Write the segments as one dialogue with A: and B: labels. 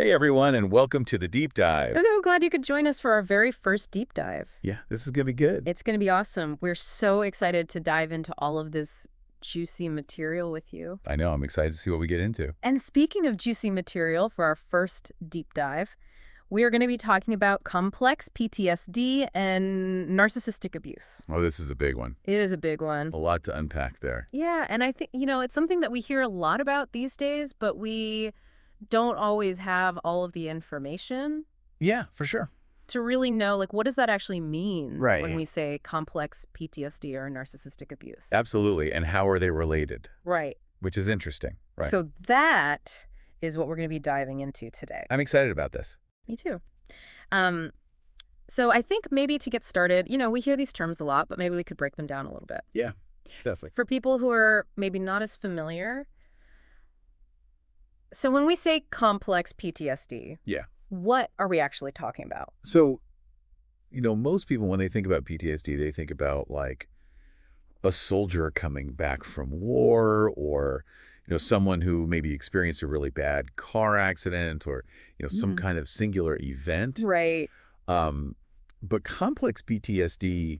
A: Hey everyone, and welcome to the Deep Dive.
B: I'm so glad you could join us for our very first deep dive.
A: Yeah, this is going to be good.
B: It's going to be awesome. We're so excited to dive into all of this juicy material with you.
A: I know, I'm excited to see what we get into.
B: And speaking of juicy material for our first deep dive, we are going to be talking about complex PTSD and narcissistic abuse.
A: Oh, this is a big one.
B: It is a big one.
A: A lot to unpack there.
B: Yeah, and I think, it's something that we hear a lot about these days, but we don't always have all of the information
A: Yeah, for sure.
B: to really know, like, what does that actually mean
A: Right.
B: when we say complex PTSD or narcissistic abuse?
A: Absolutely. And how are they related?
B: Right.
A: Which is interesting. Right.
B: So that is what we're going to be diving into today.
A: I'm excited about this.
B: Me too. So I think maybe to get started, we hear these terms a lot, but maybe we could break them down a little bit.
A: Yeah, definitely.
B: For people who are maybe not as familiar. So when we say complex PTSD,
A: Yeah.
B: what are we actually talking about?
A: So, most people, when they think about PTSD, they think about like a soldier coming back from war or, someone who maybe experienced a really bad car accident or, some kind of singular event.
B: Right.
A: But complex PTSD,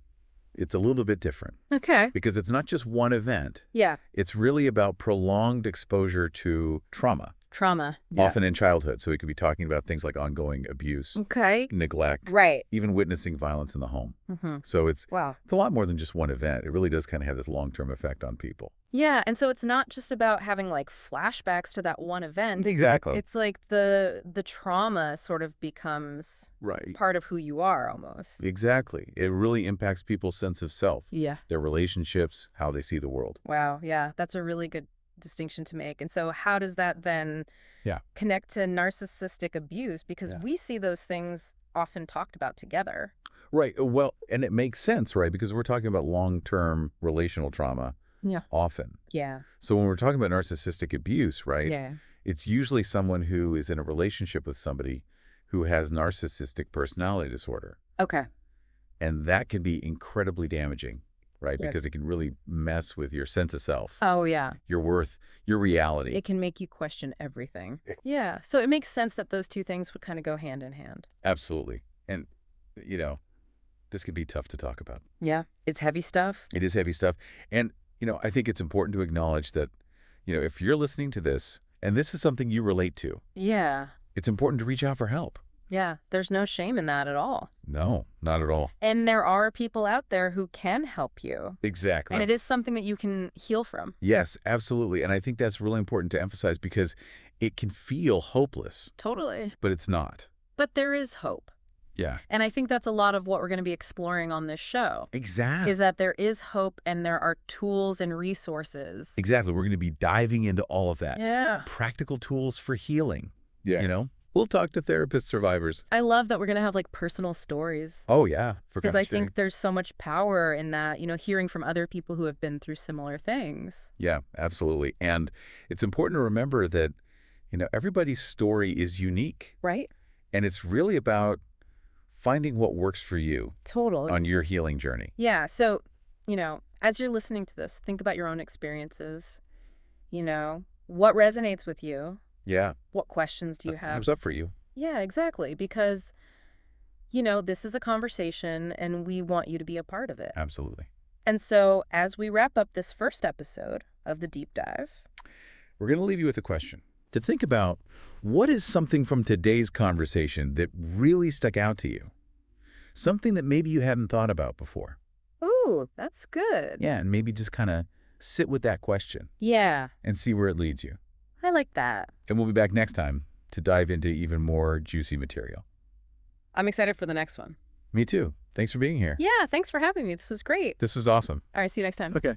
A: it's a little bit different
B: Okay.
A: because it's not just one event.
B: Yeah.
A: It's really about prolonged exposure to trauma,
B: Trauma. Yeah.
A: often in childhood. So we could be talking about things like ongoing abuse,
B: Okay.
A: neglect,
B: Right.
A: even witnessing violence in the home.
B: Mm-hmm.
A: So it's
B: Wow.
A: a lot more than just one event. It really does kind of have this long-term effect on people.
B: Yeah, and so it's not just about having like flashbacks to that one event.
A: Exactly.
B: It's like the trauma sort of becomes
A: Right.
B: part of who you are almost.
A: Exactly. It really impacts people's sense of self,
B: Yeah.
A: their relationships, how they see the world.
B: Wow. Yeah, that's a really good distinction to make. And so how does that then
A: Yeah.
B: connect to narcissistic abuse? Because
A: Yeah.
B: we see those things often talked about together.
A: Right. Well, and it makes sense, right? Because we're talking about long-term relational trauma
B: Yeah.
A: often.
B: Yeah.
A: So when we're talking about narcissistic abuse, right,
B: Yeah.
A: it's usually someone who is in a relationship with somebody who has narcissistic personality disorder.
B: Okay.
A: And that can be incredibly damaging, right?
B: Yes.
A: Because it can really mess with your sense of self,
B: Oh, yeah.
A: your worth, your reality.
B: It can make you question everything. Yeah. So it makes sense that those two things would kind of go hand in hand.
A: Absolutely. And, this could be tough to talk about.
B: Yeah. It's heavy stuff.
A: It is heavy stuff. And, I think it's important to acknowledge that, if you're listening to this and this is something you relate to,
B: Yeah.
A: it's important to reach out for help.
B: Yeah. There's no shame in that at all.
A: No, not at all.
B: And there are people out there who can help you.
A: Exactly.
B: And it is something that you can heal from.
A: Yes, absolutely. And I think that's really important to emphasize because it can feel hopeless,
B: Totally.
A: but it's not.
B: But there is hope.
A: Yeah.
B: And I think that's a lot of what we're going to be exploring on this show.
A: Exactly.
B: Is that there is hope and there are tools and resources.
A: Exactly. We're going to be diving into all of that.
B: Yeah.
A: Practical tools for healing.
C: Yeah.
A: We'll talk to therapist survivors.
B: I love that we're going to have like personal stories.
A: Oh, yeah. For
B: Because
A: God's
B: I think
A: sake.
B: there's so much power in that, hearing from other people who have been through similar things.
A: Yeah, absolutely. And it's important to remember that, everybody's story is unique.
B: Right?
A: And it's really about finding what works for you
B: Totally.
A: on your healing journey.
B: Yeah. So, as you're listening to this, think about your own experiences. What resonates with you?
A: Yeah.
B: What questions do you
A: What
B: have?
A: comes up for you?
B: Yeah, exactly. Because, this is a conversation and we want you to be a part of it.
A: Absolutely.
B: And so as we wrap up this first episode of the deep dive,
A: We're going to leave you with a question to think about. What is something from today's conversation that really stuck out to you? Something that maybe you hadn't thought about before.
B: ooh, that's good.
A: Yeah, and maybe just kind of sit with that question
B: Yeah,
A: and see where it leads you.
B: I like that.
A: And we'll be back next time to dive into even more juicy material.
B: I'm excited for the next one.
A: Me too. Thanks for being here.
B: Yeah, thanks for having me. This was great.
A: This was awesome.
B: All right, see you next time.
A: Okay.